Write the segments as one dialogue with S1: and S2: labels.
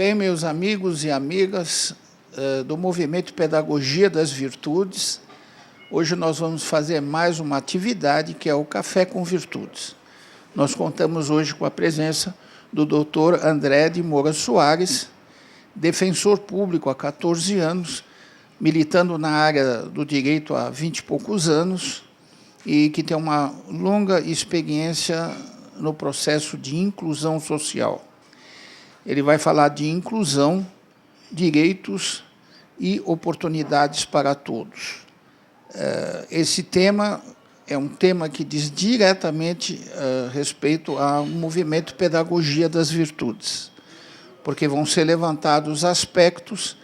S1: aí, meus amigos e amigas do Movimento Pedagogia das Virtudes. Hoje nós vamos fazer mais uma atividade, que é o Café com Virtudes. Nós contamos hoje com a presença do Dr. André de Moura Soares, defensor público há 14 anos, militando na área do direito há 20 e poucos anos, e que tem uma longa experiência no processo de inclusão social. Ele vai falar de inclusão, direitos e oportunidades para todos. Esse tema é um tema que diz diretamente respeito ao movimento Pedagogia das Virtudes, porque vão ser levantados aspectos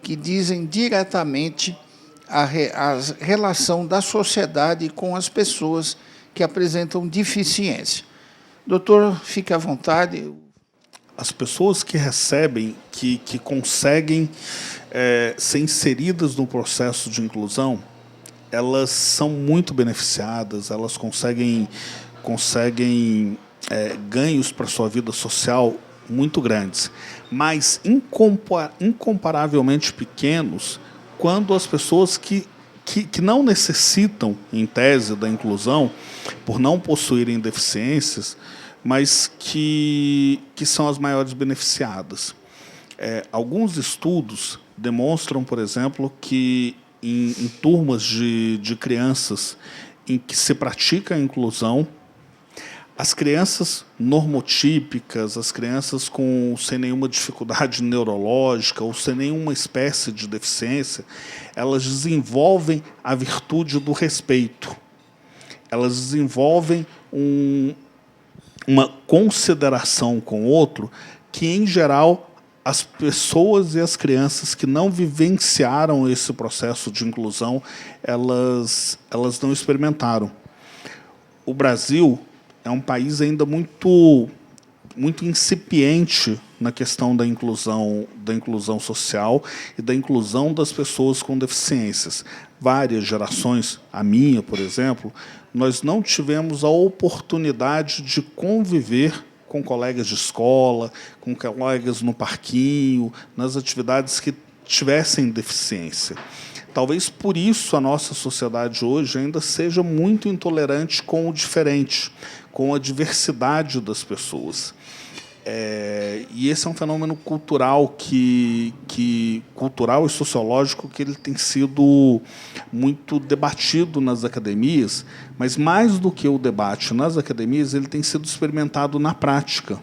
S1: que dizem diretamente a relação da sociedade com as pessoas que apresentam deficiência. Doutor, fique à vontade.
S2: As pessoas que recebem, que conseguem ser inseridas no processo de inclusão, elas são muito beneficiadas, elas conseguem ganhos para a sua vida social muito grandes, mas incomparavelmente pequenos quando as pessoas que não necessitam, em tese, da inclusão, por não possuírem deficiências, mas que são as maiores beneficiadas. Alguns estudos demonstram, por exemplo, que em turmas de crianças em que se pratica a inclusão, as crianças normotípicas, as crianças sem nenhuma dificuldade neurológica ou sem nenhuma espécie de deficiência, elas desenvolvem a virtude do respeito. Elas desenvolvem uma consideração com o outro que, em geral, as pessoas e as crianças que não vivenciaram esse processo de inclusão, elas não experimentaram. O Brasil é um país ainda muito incipiente na questão da inclusão social e da inclusão das pessoas com deficiências. Várias gerações, a minha, por exemplo, nós não tivemos a oportunidade de conviver com colegas de escola, com colegas no parquinho, nas atividades que tivessem deficiência. Talvez por isso a nossa sociedade hoje ainda seja muito intolerante com o diferente, com a diversidade das pessoas. E esse é um fenômeno cultural cultural e sociológico que ele tem sido muito debatido nas academias, mas mais do que o debate nas academias, ele tem sido experimentado na prática.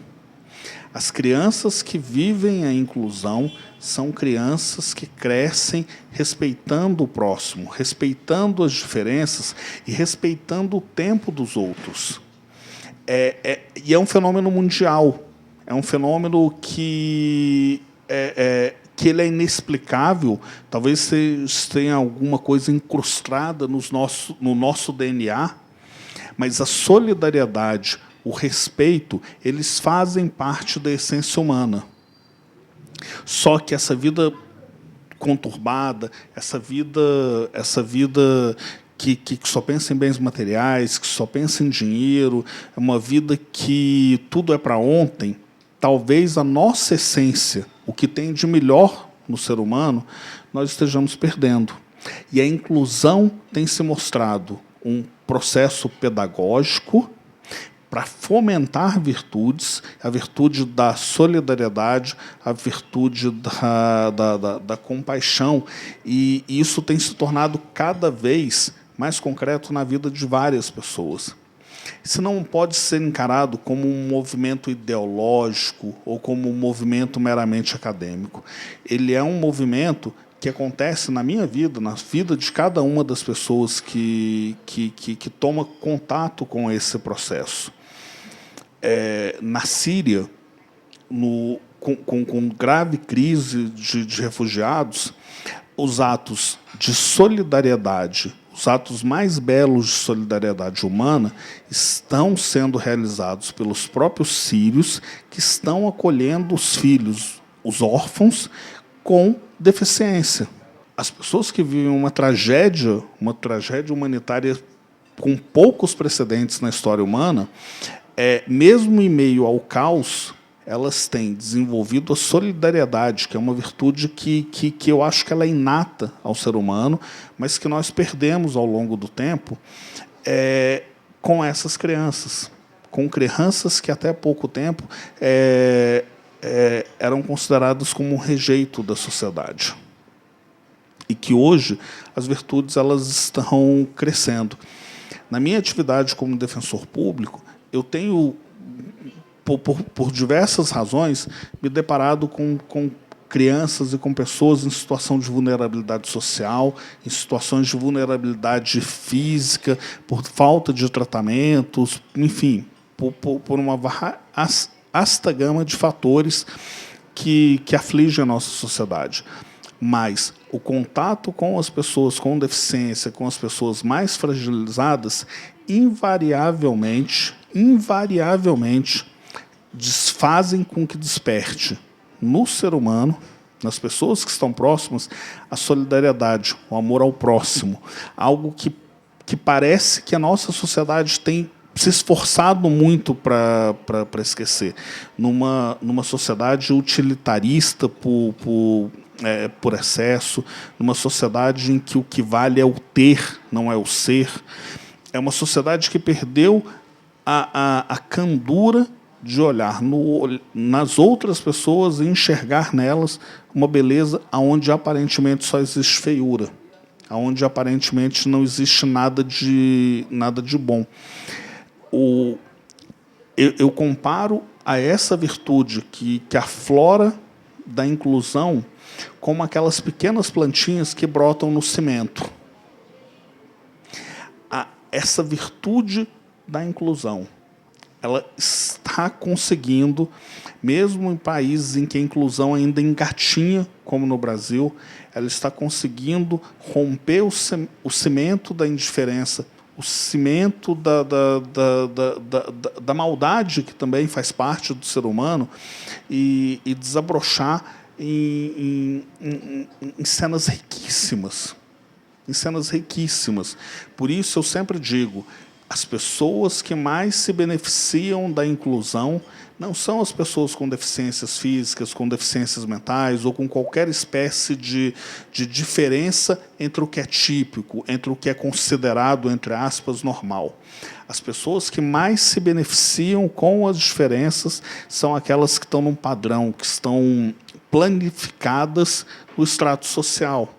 S2: As crianças que vivem a inclusão são crianças que crescem respeitando o próximo, respeitando as diferenças e respeitando o tempo dos outros. E é um fenômeno mundial. É um fenômeno que ele é inexplicável, talvez tenha alguma coisa incrustada no nosso DNA, mas a solidariedade, o respeito, eles fazem parte da essência humana. Só que essa vida conturbada, essa vida que só pensa em bens materiais, que só pensa em dinheiro, é uma vida que tudo é para ontem, talvez a nossa essência, o que tem de melhor no ser humano, nós estejamos perdendo. E a inclusão tem se mostrado um processo pedagógico para fomentar virtudes, a virtude da solidariedade, a virtude da compaixão, e isso tem se tornado cada vez mais concreto na vida de várias pessoas. Isso não pode ser encarado como um movimento ideológico ou como um movimento meramente acadêmico. Ele é um movimento que acontece na minha vida, na vida de cada uma das pessoas que toma contato com esse processo. Na Síria, com grave crise de refugiados, os atos de solidariedade, os atos mais belos de solidariedade humana estão sendo realizados pelos próprios sírios, que estão acolhendo os filhos, os órfãos, com deficiência. As pessoas que vivem uma tragédia humanitária com poucos precedentes na história humana, mesmo em meio ao caos, elas têm desenvolvido a solidariedade, que é uma virtude que eu acho que ela é inata ao ser humano, mas que nós perdemos ao longo do tempo com essas crianças. Com crianças que até pouco tempo eram consideradas como um rejeito da sociedade. E que hoje as virtudes elas estão crescendo. Na minha atividade como defensor público, eu tenho, por diversas razões, me deparado com crianças e com pessoas em situação de vulnerabilidade social, em situações de vulnerabilidade física, por falta de tratamentos, enfim, por uma vasta gama de fatores que afligem a nossa sociedade. Mas o contato com as pessoas com deficiência, com as pessoas mais fragilizadas, invariavelmente, desfazem com que desperte no ser humano, nas pessoas que estão próximas, a solidariedade, o amor ao próximo. Algo que parece que a nossa sociedade tem se esforçado muito para esquecer. Numa sociedade utilitarista por excesso, numa sociedade em que o que vale é o ter, não é o ser. É uma sociedade que perdeu a candura de olhar nas outras pessoas e enxergar nelas uma beleza onde aparentemente só existe feiura, onde aparentemente não existe nada de bom. Eu comparo a essa virtude que aflora da inclusão como aquelas pequenas plantinhas que brotam no cimento. Essa virtude da inclusão, ela está conseguindo, mesmo em países em que a inclusão ainda engatinha, como no Brasil, ela está conseguindo romper o cimento da indiferença, o cimento da maldade, que também faz parte do ser humano, e desabrochar em cenas riquíssimas. Em cenas riquíssimas. Por isso, eu sempre digo, as pessoas que mais se beneficiam da inclusão não são as pessoas com deficiências físicas, com deficiências mentais ou com qualquer espécie de diferença entre o que é típico, entre o que é considerado, entre aspas, normal. As pessoas que mais se beneficiam com as diferenças são aquelas que estão num padrão, que estão planificadas no extrato social.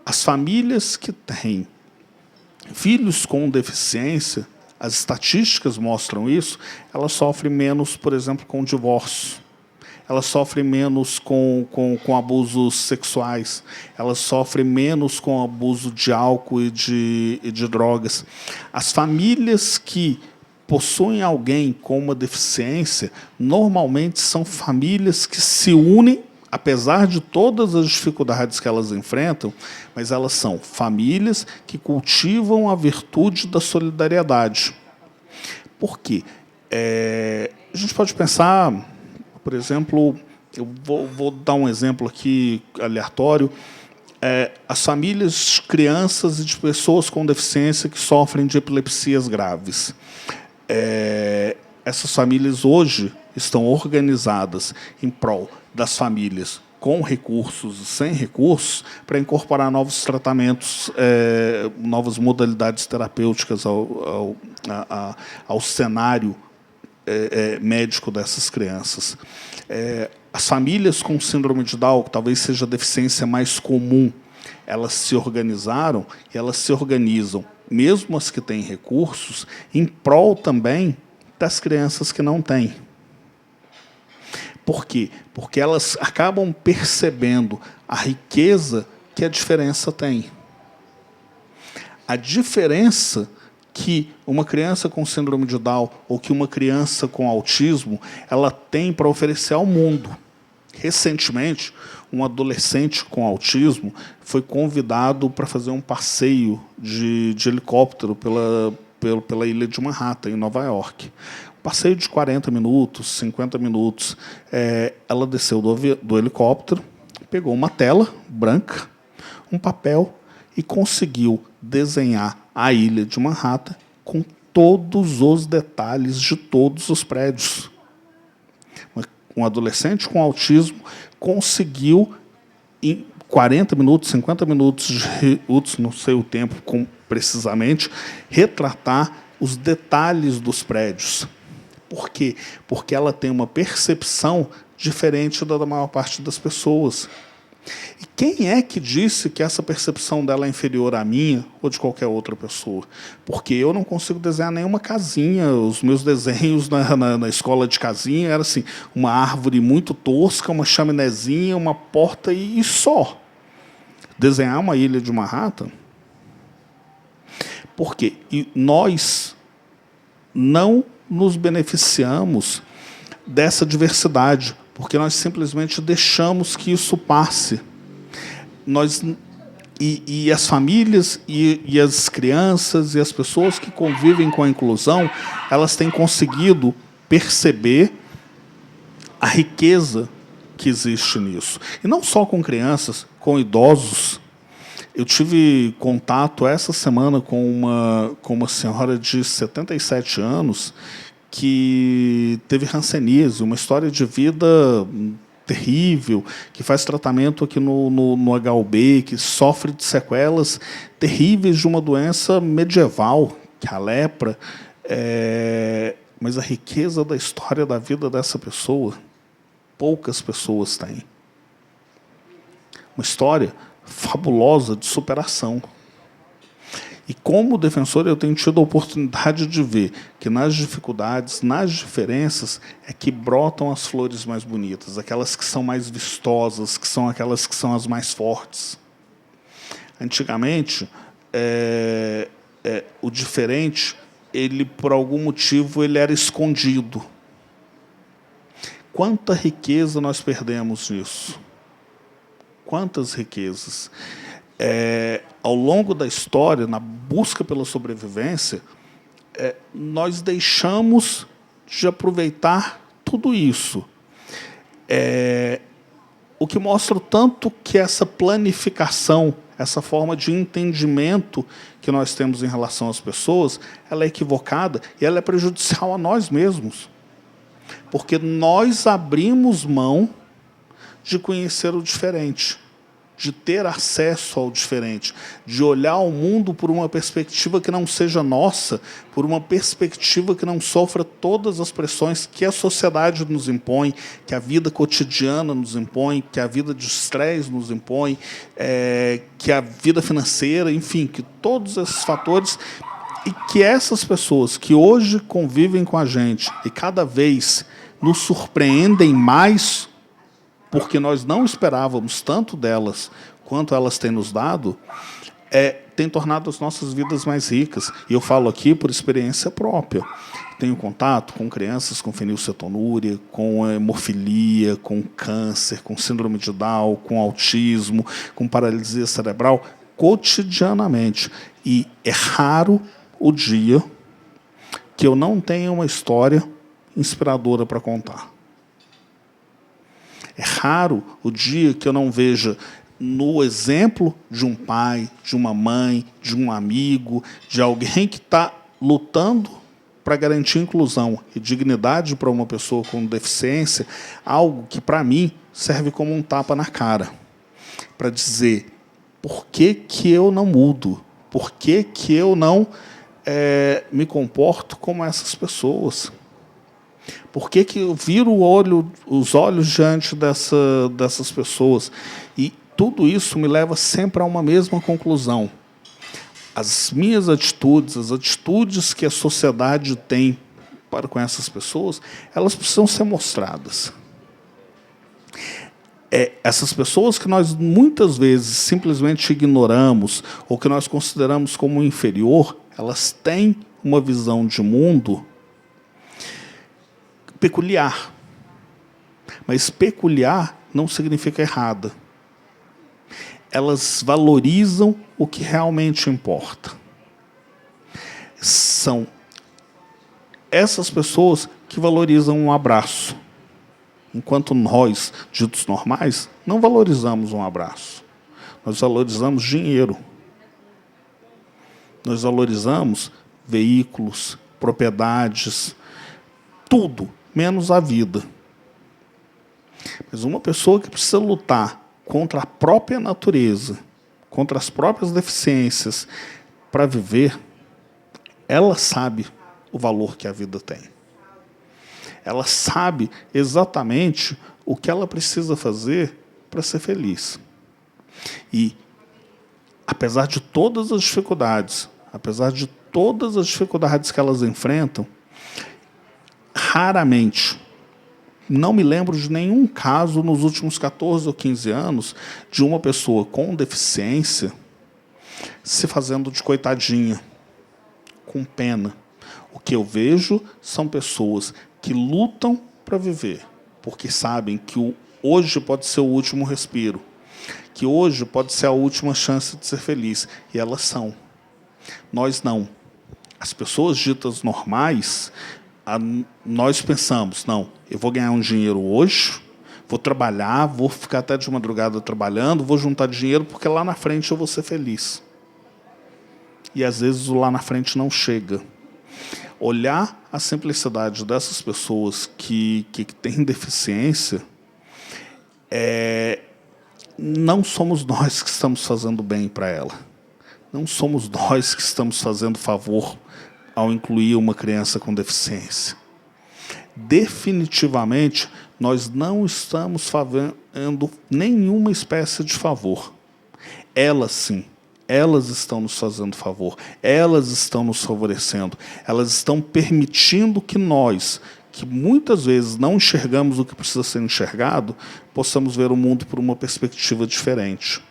S2: As famílias que têm filhos com deficiência, as estatísticas mostram isso, elas sofrem menos, por exemplo, com divórcio. Elas sofrem menos com abusos sexuais. Elas sofrem menos com abuso de álcool e de drogas. As famílias que possuem alguém com uma deficiência, normalmente são famílias que se unem, apesar de todas as dificuldades que elas enfrentam, mas elas são famílias que cultivam a virtude da solidariedade. Por quê? A gente pode pensar, por exemplo, eu vou dar um exemplo aqui aleatório, as famílias de crianças e de pessoas com deficiência que sofrem de epilepsias graves. Essas famílias hoje estão organizadas em prol das famílias com recursos e sem recursos para incorporar novos tratamentos, novas modalidades terapêuticas ao cenário médico dessas crianças. As famílias com síndrome de Down, que talvez seja a deficiência mais comum, elas se organizaram e elas se organizam, mesmo as que têm recursos, em prol também das crianças que não têm. Por quê? Porque elas acabam percebendo a riqueza que a diferença tem. A diferença que uma criança com síndrome de Down ou que uma criança com autismo ela tem para oferecer ao mundo. Recentemente, um adolescente com autismo foi convidado para fazer um passeio de helicóptero pela ilha de Manhattan, em Nova York. Passeio de 40 minutos, 50 minutos. Ela desceu do helicóptero, pegou uma tela branca, um papel e conseguiu desenhar a ilha de Manhattan com todos os detalhes de todos os prédios. um adolescente com autismo conseguiu, em 40 minutos, 50 minutos de não sei o tempo precisamente, retratar os detalhes dos prédios. Por quê? Porque ela tem uma percepção diferente da maior parte das pessoas. E quem é que disse que essa percepção dela é inferior à minha ou de qualquer outra pessoa? Porque eu não consigo desenhar nenhuma casinha. Os meus desenhos na escola de casinha eram assim, uma árvore muito tosca, uma chaminézinha, uma porta e só. Desenhar uma ilha de Manhattan? Por quê? E nós não nos beneficiamos dessa diversidade, porque nós simplesmente deixamos que isso passe. E as famílias, e as crianças, e as pessoas que convivem com a inclusão, elas têm conseguido perceber a riqueza que existe nisso. E não só com crianças, com idosos. Eu tive contato essa semana com uma senhora de 77 anos que teve hanseníase, uma história de vida terrível, que faz tratamento aqui no HUB, que sofre de sequelas terríveis de uma doença medieval, que é a lepra. Mas a riqueza da história da vida dessa pessoa, poucas pessoas têm. Uma história fabulosa de superação. E como defensor, eu tenho tido a oportunidade de ver que nas dificuldades, nas diferenças, é que brotam as flores mais bonitas, aquelas que são mais vistosas, que são aquelas que são as mais fortes. Antigamente, o diferente, ele, por algum motivo, ele era escondido. Quanta riqueza nós perdemos nisso? Quantas riquezas? Ao longo da história, na busca pela sobrevivência, nós deixamos de aproveitar tudo isso. O que mostra o tanto que essa planificação, essa forma de entendimento que nós temos em relação às pessoas, ela é equivocada e ela é prejudicial a nós mesmos. Porque nós abrimos mão de conhecer o diferente, de ter acesso ao diferente, de olhar o mundo por uma perspectiva que não seja nossa, por uma perspectiva que não sofra todas as pressões que a sociedade nos impõe, que a vida cotidiana nos impõe, que a vida de estresse nos impõe, que a vida financeira, enfim, que todos esses fatores, e que essas pessoas que hoje convivem com a gente e cada vez nos surpreendem mais, porque nós não esperávamos tanto delas quanto elas têm nos dado, tem tornado as nossas vidas mais ricas. E eu falo aqui por experiência própria. Tenho contato com crianças com fenilcetonúria, com hemofilia, com câncer, com síndrome de Down, com autismo, com paralisia cerebral, cotidianamente. E é raro o dia que eu não tenha uma história inspiradora para contar. É raro o dia que eu não veja no exemplo de um pai, de uma mãe, de um amigo, de alguém que está lutando para garantir inclusão e dignidade para uma pessoa com deficiência, algo que, para mim, serve como um tapa na cara, para dizer por que eu não mudo, por que eu não me comporto como essas pessoas. Por que eu viro os olhos diante dessas pessoas? E tudo isso me leva sempre a uma mesma conclusão. As minhas atitudes, as atitudes que a sociedade tem para com essas pessoas, elas precisam ser mostradas. Essas pessoas que nós muitas vezes simplesmente ignoramos ou que nós consideramos como inferior, elas têm uma visão de mundo peculiar. Mas peculiar não significa errada. Elas valorizam o que realmente importa. São essas pessoas que valorizam um abraço. Enquanto nós, ditos normais, não valorizamos um abraço. Nós valorizamos dinheiro. Nós valorizamos veículos, propriedades, tudo, menos a vida. Mas uma pessoa que precisa lutar contra a própria natureza, contra as próprias deficiências, para viver, ela sabe o valor que a vida tem. Ela sabe exatamente o que ela precisa fazer para ser feliz. E, apesar de todas as dificuldades, que elas enfrentam, raramente, não me lembro de nenhum caso nos últimos 14 ou 15 anos de uma pessoa com deficiência se fazendo de coitadinha, com pena. O que eu vejo são pessoas que lutam para viver, porque sabem que hoje pode ser o último respiro, que hoje pode ser a última chance de ser feliz, e elas são. Nós não. As pessoas ditas normais, nós pensamos, não, eu vou ganhar um dinheiro hoje, vou trabalhar, vou ficar até de madrugada trabalhando, vou juntar dinheiro, porque lá na frente eu vou ser feliz. E, às vezes, o lá na frente não chega. Olhar a simplicidade dessas pessoas que têm deficiência, não somos nós que estamos fazendo bem para ela. Não somos nós que estamos fazendo favor ao incluir uma criança com deficiência. Definitivamente, nós não estamos fazendo nenhuma espécie de favor. Elas, sim. Elas estão nos fazendo favor, elas estão nos favorecendo, elas estão permitindo que nós, que muitas vezes não enxergamos o que precisa ser enxergado, possamos ver o mundo por uma perspectiva diferente.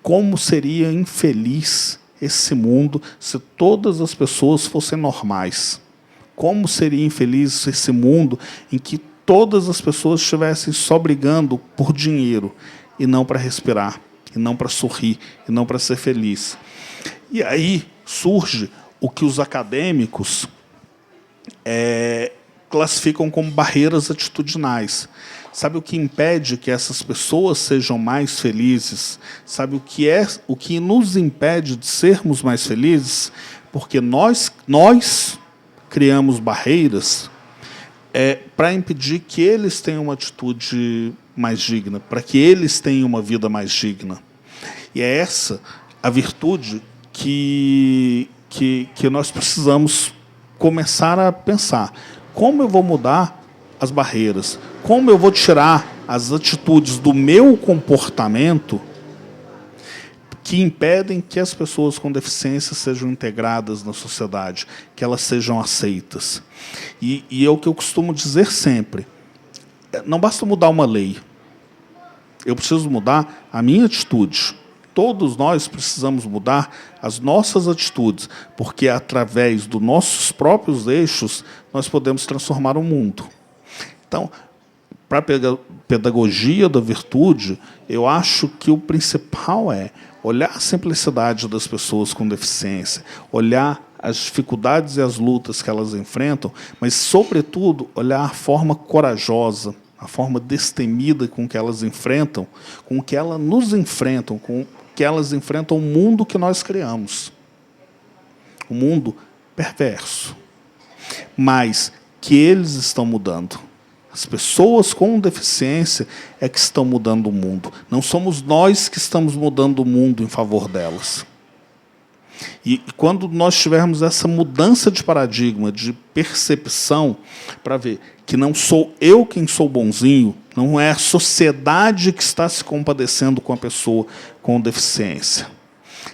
S2: Como seria infeliz esse mundo se todas as pessoas fossem normais? Como seria infeliz esse mundo em que todas as pessoas estivessem só brigando por dinheiro e não para respirar? E não para sorrir, e não para ser feliz. E aí surge o que os acadêmicos classificam como barreiras atitudinais. Sabe o que impede que essas pessoas sejam mais felizes? Sabe o que nos impede de sermos mais felizes? Porque nós criamos barreiras para impedir que eles tenham uma atitude mais digna, para que eles tenham uma vida mais digna. E é essa a virtude que nós precisamos começar a pensar. Como eu vou mudar as barreiras? Como eu vou tirar as atitudes do meu comportamento que impedem que as pessoas com deficiência sejam integradas na sociedade, que elas sejam aceitas? E é o que eu costumo dizer sempre. Não basta mudar uma lei. Eu preciso mudar a minha atitude. Todos nós precisamos mudar as nossas atitudes, porque através dos nossos próprios eixos nós podemos transformar o mundo. Então, para a pedagogia da virtude, eu acho que o principal é olhar a simplicidade das pessoas com deficiência, olhar as dificuldades e as lutas que elas enfrentam, mas, sobretudo, olhar a forma corajosa, a forma destemida com que elas enfrentam, com que elas nos enfrentam, com que elas enfrentam o mundo que nós criamos. O mundo perverso. Mas que eles estão mudando. As pessoas com deficiência é que estão mudando o mundo. Não somos nós que estamos mudando o mundo em favor delas. E quando nós tivermos essa mudança de paradigma, de percepção, para ver que não sou eu quem sou bonzinho, não é a sociedade que está se compadecendo com a pessoa com deficiência.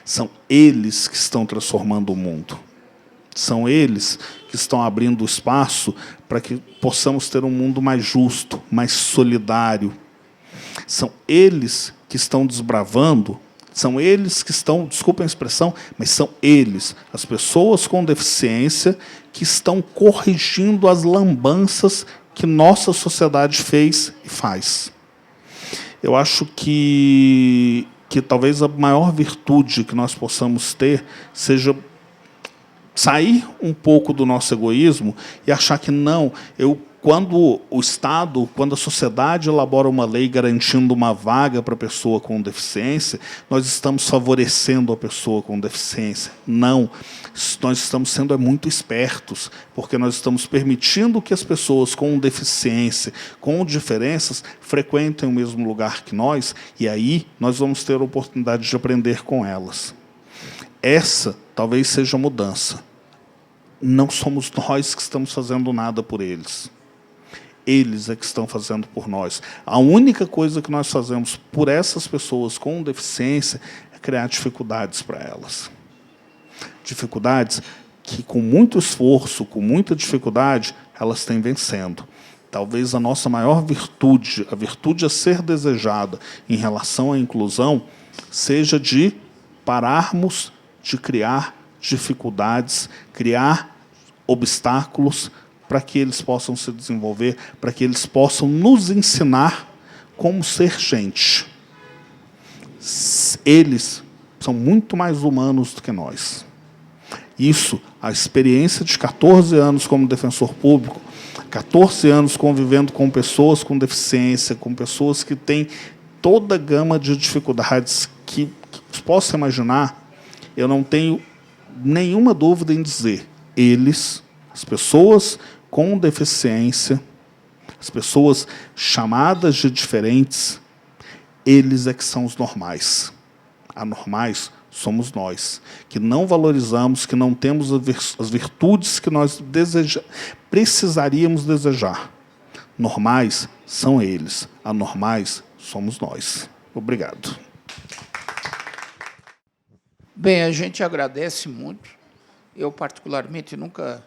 S2: São eles que estão transformando o mundo. São eles que estão abrindo espaço para que possamos ter um mundo mais justo, mais solidário. São eles que estão desbravando, são eles que estão, desculpem a expressão, mas são eles, as pessoas com deficiência, que estão corrigindo as lambanças que nossa sociedade fez e faz. Eu acho que talvez a maior virtude que nós possamos ter seja sair um pouco do nosso egoísmo e achar que não, eu quando o Estado, quando a sociedade elabora uma lei garantindo uma vaga para a pessoa com deficiência, nós estamos favorecendo a pessoa com deficiência. Não. Nós estamos sendo muito espertos, porque nós estamos permitindo que as pessoas com deficiência, com diferenças, frequentem o mesmo lugar que nós, e aí nós vamos ter a oportunidade de aprender com elas. Essa talvez seja a mudança. Não somos nós que estamos fazendo nada por eles. Eles é que estão fazendo por nós. A única coisa que nós fazemos por essas pessoas com deficiência é criar dificuldades para elas. Dificuldades que, com muito esforço, com muita dificuldade, elas têm vencendo. Talvez a nossa maior virtude, a virtude a ser desejada em relação à inclusão, seja de pararmos de criar dificuldades, criar obstáculos para que eles possam se desenvolver, para que eles possam nos ensinar como ser gente. Eles são muito mais humanos do que nós. Isso, a experiência de 14 anos como defensor público, 14 anos convivendo com pessoas com deficiência, com pessoas que têm toda a gama de dificuldades que possa imaginar, eu não tenho nenhuma dúvida em dizer, eles, as pessoas com deficiência, as pessoas chamadas de diferentes, eles é que são os normais. Anormais somos nós, que não valorizamos, que não temos as virtudes que nós precisaríamos desejar. Normais são eles, anormais somos nós. Obrigado.
S1: Bem, a gente agradece muito. Eu, particularmente, nunca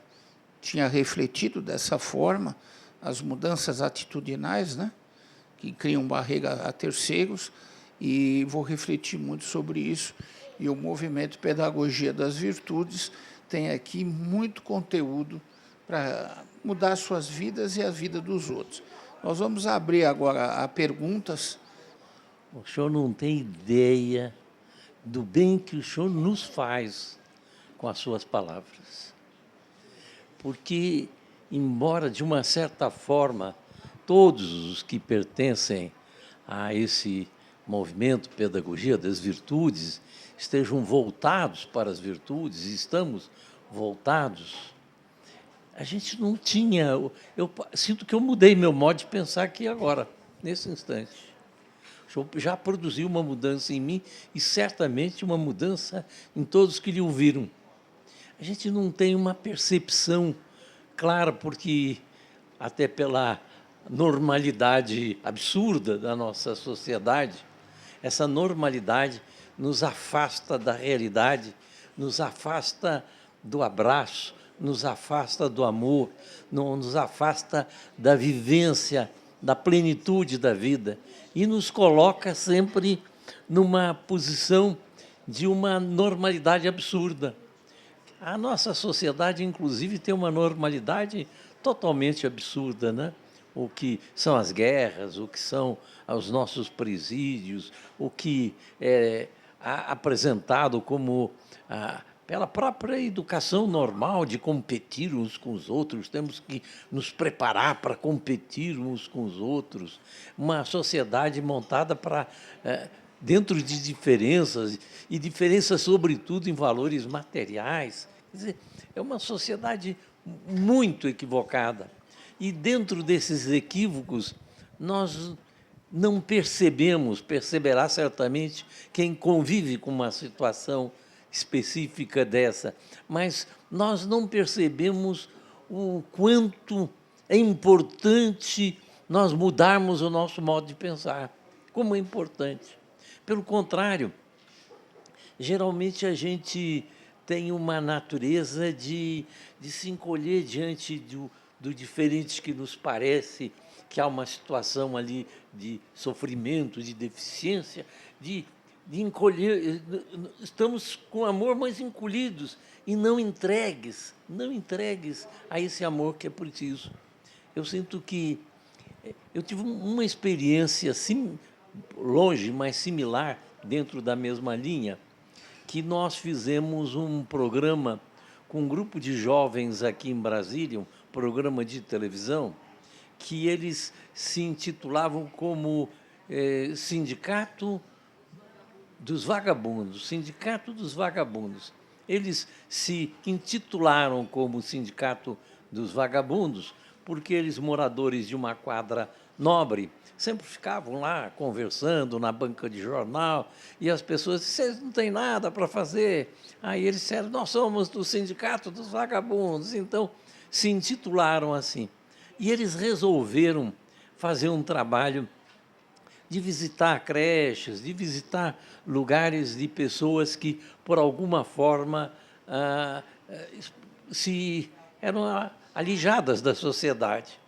S1: tinha refletido dessa forma as mudanças atitudinais, né, que criam barreira a terceiros, e vou refletir muito sobre isso. E o movimento Pedagogia das Virtudes tem aqui muito conteúdo para mudar suas vidas e a vida dos outros. Nós vamos abrir agora a perguntas.
S3: O senhor não tem ideia do bem que o senhor nos faz com as suas palavras. Porque, embora, de uma certa forma, todos os que pertencem a esse movimento Pedagogia das Virtudes estejam voltados para as virtudes, estamos voltados, a gente não tinha... Eu sinto que eu mudei meu modo de pensar aqui agora, nesse instante. O senhor já produziu uma mudança em mim e, certamente, uma mudança em todos que lhe ouviram. A gente não tem uma percepção clara, porque, até pela normalidade absurda da nossa sociedade, essa normalidade nos afasta da realidade, nos afasta do abraço, nos afasta do amor, nos afasta da vivência, da plenitude da vida, e nos coloca sempre numa posição de uma normalidade absurda. A nossa sociedade, inclusive, tem uma normalidade totalmente absurda, né? O que são as guerras, o que são os nossos presídios, o que é apresentado como, pela própria educação normal de competir uns com os outros, temos que nos preparar para competir uns com os outros. Uma sociedade montada para... dentro de diferenças, e diferenças, sobretudo, em valores materiais. Quer dizer, é uma sociedade muito equivocada. E, dentro desses equívocos, nós não percebemos, perceberá certamente quem convive com uma situação específica dessa, mas nós não percebemos o quanto é importante nós mudarmos o nosso modo de pensar. Como é importante. Pelo contrário, geralmente a gente tem uma natureza de se encolher diante do diferente que nos parece, que há uma situação ali de sofrimento, de deficiência, de encolher. Estamos com amor, mas encolhidos e não entregues a esse amor que é preciso. Eu sinto que eu tive uma experiência assim, longe, mas similar, dentro da mesma linha, que nós fizemos um programa com um grupo de jovens aqui em Brasília, um programa de televisão, que eles se intitulavam como Sindicato dos Vagabundos, Sindicato dos Vagabundos. Eles se intitularam como Sindicato dos Vagabundos porque eles, moradores de uma quadra nobre, sempre ficavam lá conversando na banca de jornal e as pessoas disseram, vocês não têm nada para fazer. Aí eles disseram, nós somos do Sindicato dos Vagabundos. Então, se intitularam assim. E eles resolveram fazer um trabalho de visitar creches, de visitar lugares de pessoas que, por alguma forma, eram alijadas da sociedade.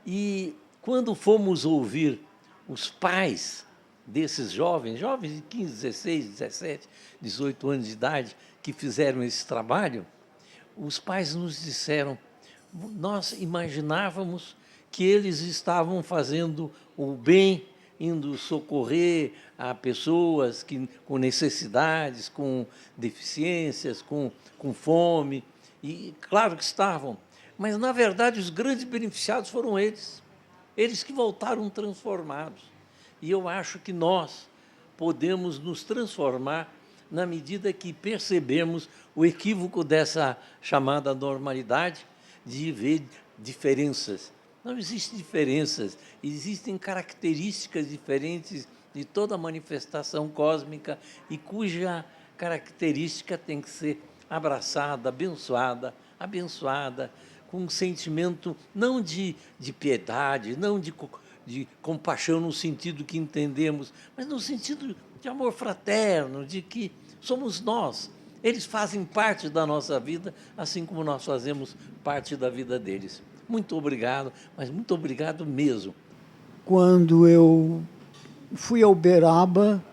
S3: E, quando fomos ouvir os pais desses jovens de 15, 16, 17, 18 anos de idade, que fizeram esse trabalho, os pais nos disseram, nós imaginávamos que eles estavam fazendo o bem, indo socorrer a pessoas com necessidades, com deficiências, com fome, e claro que estavam, mas, na verdade, os grandes beneficiados foram eles que voltaram transformados. E eu acho que nós podemos nos transformar na medida que percebemos o equívoco dessa chamada normalidade de ver diferenças. Não existem diferenças, existem características diferentes de toda manifestação cósmica e cuja característica tem que ser abraçada, abençoada, com um sentimento não de piedade, não de compaixão no sentido que entendemos, mas no sentido de amor fraterno, de que somos nós. Eles fazem parte da nossa vida, assim como nós fazemos parte da vida deles. Muito obrigado, mas muito obrigado mesmo.
S4: Quando eu fui a Uberaba,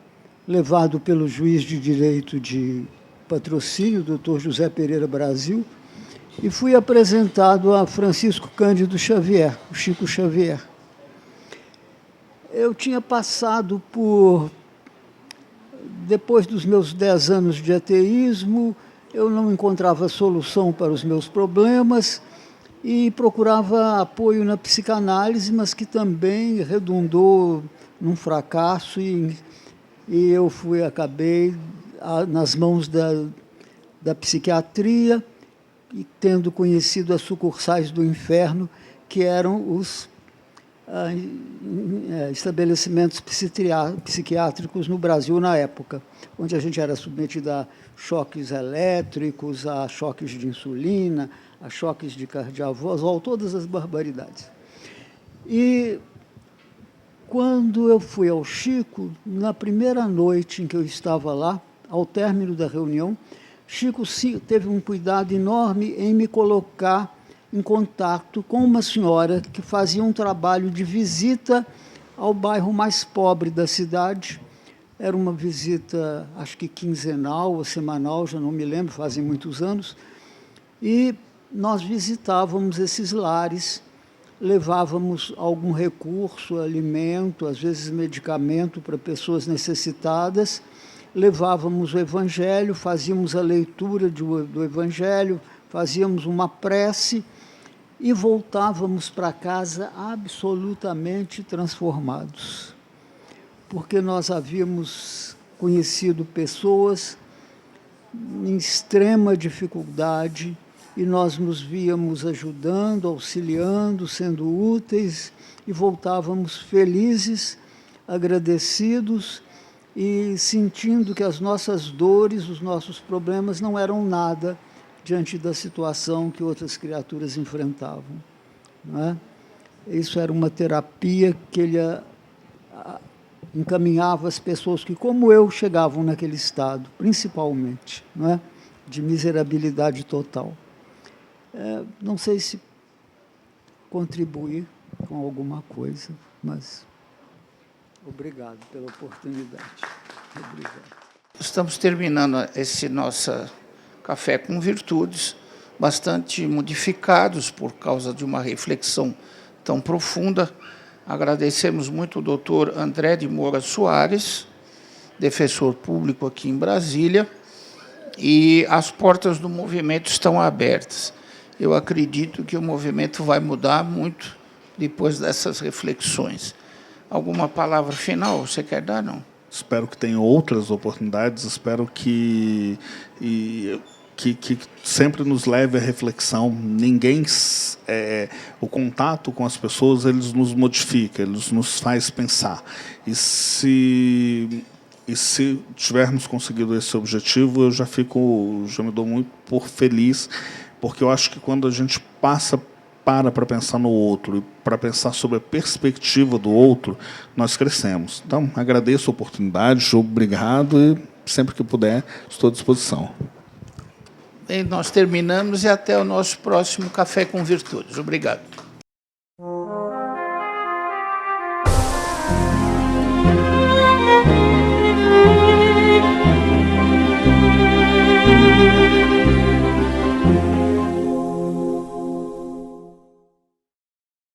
S4: levado pelo juiz de direito de Patrocínio, Dr. José Pereira Brasil, e fui apresentado a Francisco Cândido Xavier, o Chico Xavier. Eu tinha passado depois dos meus 10 anos de ateísmo, eu não encontrava solução para os meus problemas e procurava apoio na psicanálise, mas que também redundou num fracasso e eu acabei nas mãos da psiquiatria, e tendo conhecido as sucursais do inferno, que eram os estabelecimentos psiquiátricos no Brasil na época, onde a gente era submetido a choques elétricos, a choques de insulina, a choques de cardiavasol, todas as barbaridades. E quando eu fui ao Chico, na primeira noite em que eu estava lá, ao término da reunião, Chico teve um cuidado enorme em me colocar em contato com uma senhora que fazia um trabalho de visita ao bairro mais pobre da cidade. Era uma visita, acho que quinzenal ou semanal, já não me lembro, fazem muitos anos. E nós visitávamos esses lares, levávamos algum recurso, alimento, às vezes medicamento para pessoas necessitadas, levávamos o Evangelho, fazíamos a leitura do Evangelho, fazíamos uma prece e voltávamos para casa absolutamente transformados, porque nós havíamos conhecido pessoas em extrema dificuldade e nós nos víamos ajudando, auxiliando, sendo úteis e voltávamos felizes, agradecidos e sentindo que as nossas dores, os nossos problemas não eram nada diante da situação que outras criaturas enfrentavam. Não é? Isso era uma terapia que ele encaminhava as pessoas que, como eu, chegavam naquele estado, principalmente, não é? De miserabilidade total. Não sei se contribuir com alguma coisa, mas obrigado pela oportunidade. Obrigado.
S1: Estamos terminando esse nosso Café com Virtudes, bastante modificados por causa de uma reflexão tão profunda. Agradecemos muito o doutor André de Moura Soares, defensor público aqui em Brasília, e as portas do movimento estão abertas. Eu acredito que o movimento vai mudar muito, depois dessas reflexões. Alguma palavra final você quer dar, não?
S2: Espero que tenha outras oportunidades, espero que sempre nos leve à reflexão. Ninguém, o contato com as pessoas, eles nos modifica, eles nos faz pensar. E se tivermos conseguido esse objetivo, eu já me dou muito por feliz, porque eu acho que quando a gente para pensar no outro e para pensar sobre a perspectiva do outro, nós crescemos. Então, agradeço a oportunidade, obrigado e sempre que puder, estou à disposição.
S1: Bem, nós terminamos e até o nosso próximo Café com Virtudes. Obrigado.